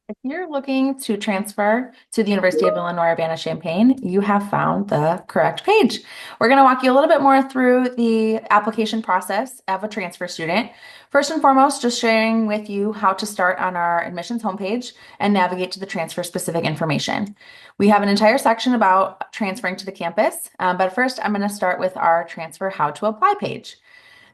If you're looking to transfer to the University of Illinois Urbana-Champaign, you have found the correct page. We're going to walk you a little bit more through the application process of a transfer student. First and foremost, just sharing with you how to start on our admissions homepage and navigate to the transfer specific information. We have an entire section about transferring to the campus, but first I'm going to start with our transfer how to apply page.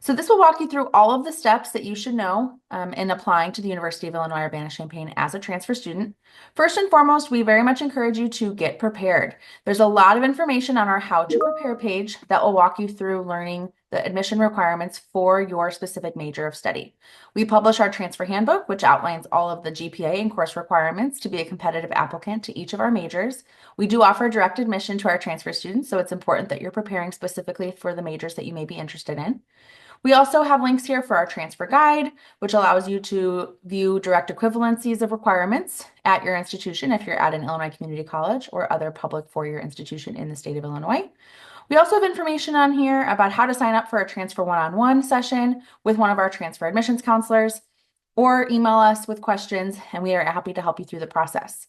So this will walk you through all of the steps that you should know in applying to the University of Illinois Urbana-Champaign as a transfer student. First and foremost, we very much encourage you to get prepared. There's a lot of information on our How to Prepare page that will walk you through learning the admission requirements for your specific major of study. We publish our transfer handbook, which outlines all of the GPA and course requirements to be a competitive applicant to each of our majors. We do offer direct admission to our transfer students, so it's important that you're preparing specifically for the majors that you may be interested in. We also have links here for our transfer guide, which allows you to view direct equivalencies of requirements at your institution if you're at an Illinois community college or other public four-year institution in the state of Illinois. We also have information on here about how to sign up for a transfer one-on-one session with one of our transfer admissions counselors, or email us with questions, and we are happy to help you through the process.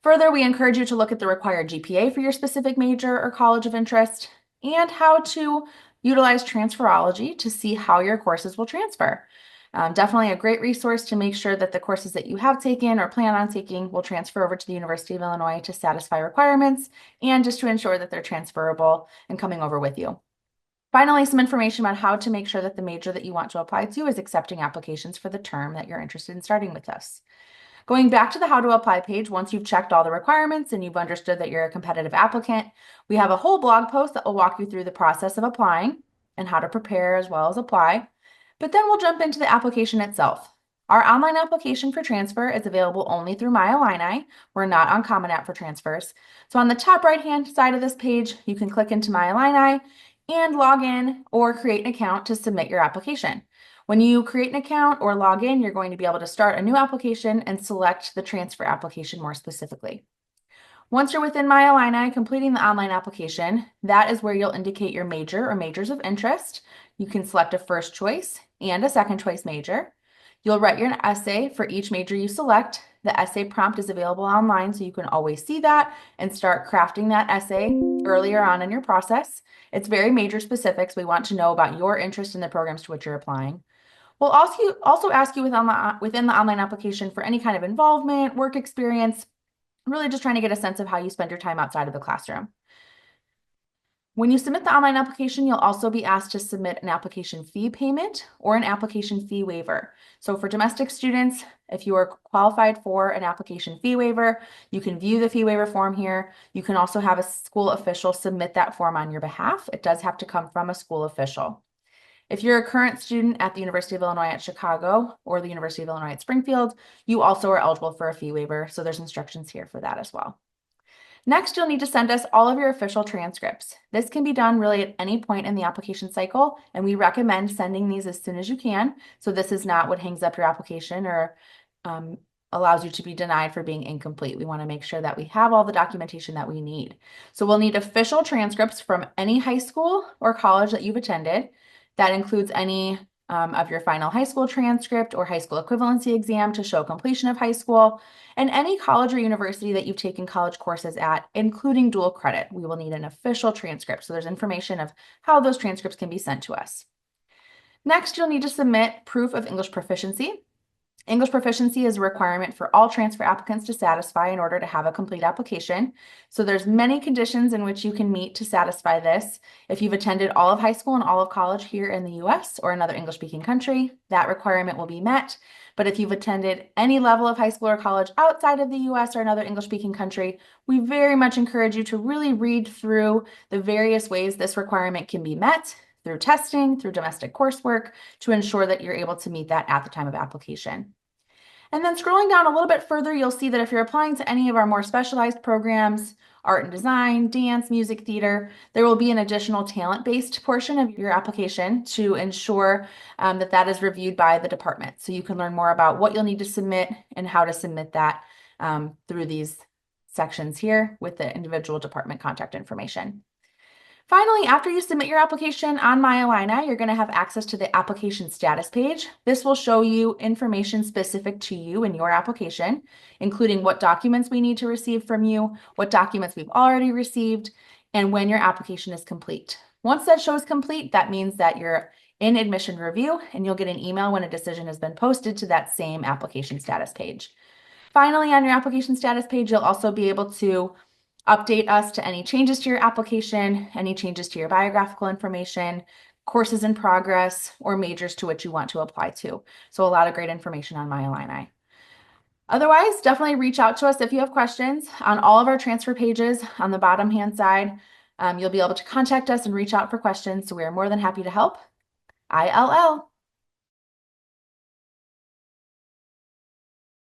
Further, we encourage you to look at the required GPA for your specific major or college of interest and how to utilize transferology to see how your courses will transfer. Definitely a great resource to make sure that the courses that you have taken or plan on taking will transfer over to the University of Illinois to satisfy requirements and just to ensure that they're transferable and coming over with you. Finally, some information about how to make sure that the major that you want to apply to is accepting applications for the term that you're interested in starting with us. Going back to the How to Apply page, once you've checked all the requirements and you've understood that you're a competitive applicant, we have a whole blog post that will walk you through the process of applying and how to prepare as well as apply. But then we'll jump into the application itself. Our online application for transfer is available only through My Illini. We're not on Common App for transfers. So on the top right-hand side of this page, you can click into My Illini and log in or create an account to submit your application. When you create an account or log in, you're going to be able to start a new application and select the transfer application more specifically. Once you're within My Illini completing the online application, that is where you'll indicate your major or majors of interest. You can select a first choice and a second choice major. You'll write your essay for each major you select. The essay prompt is available online, so you can always see that and start crafting that essay earlier on in your process. It's very major specific, so we want to know about your interest in the programs to which you're applying. We'll also ask you within the online application for any kind of involvement, work experience, really just trying to get a sense of how you spend your time outside of the classroom. When you submit the online application, you'll also be asked to submit an application fee payment or an application fee waiver. So for domestic students, if you are qualified for an application fee waiver, you can view the fee waiver form here. You can also have a school official submit that form on your behalf. It does have to come from a school official. If you're a current student at the University of Illinois at Chicago or the University of Illinois at Springfield, you also are eligible for a fee waiver, so there's instructions here for that as well. Next, you'll need to send us all of your official transcripts. This can be done really at any point in the application cycle, and we recommend sending these as soon as you can, so this is not what hangs up your application or allows you to be denied for being incomplete. We want to make sure that we have all the documentation that we need. So we'll need official transcripts from any high school or college that you've attended. That includes any of your final high school transcript or high school equivalency exam to show completion of high school, and any college or university that you've taken college courses at, including dual credit. We will need an official transcript. So there's information of how those transcripts can be sent to us. Next, you'll need to submit proof of English proficiency. English proficiency is a requirement for all transfer applicants to satisfy in order to have a complete application. So there's many conditions in which you can meet to satisfy this. If you've attended all of high school and all of college here in the US or another English-speaking country, that requirement will be met. But if you've attended any level of high school or college outside of the US or another English-speaking country, we very much encourage you to really read through the various ways this requirement can be met through testing, through domestic coursework, to ensure that you're able to meet that at the time of application. And then scrolling down a little bit further, you'll see that if you're applying to any of our more specialized programs, art and design, dance, music, theater, there will be an additional talent-based portion of your application to ensure that that is reviewed by the department. So you can learn more about what you'll need to submit and how to submit that through these sections here with the individual department contact information. Finally, after you submit your application on My Illini, you're going to have access to the application status page. This will show you information specific to you and your application, including what documents we need to receive from you, what documents we've already received, and when your application is complete. Once that shows complete, that means that you're in admission review, and you'll get an email when a decision has been posted to that same application status page. Finally, on your application status page, you'll also be able to update us to any changes to your application, any changes to your biographical information, courses in progress, or majors to which you want to apply to. So a lot of great information on My Illini. Otherwise, definitely reach out to us if you have questions. On all of our transfer pages on the bottom hand side, you'll be able to contact us and reach out for questions. So we are more than happy to help. ILL.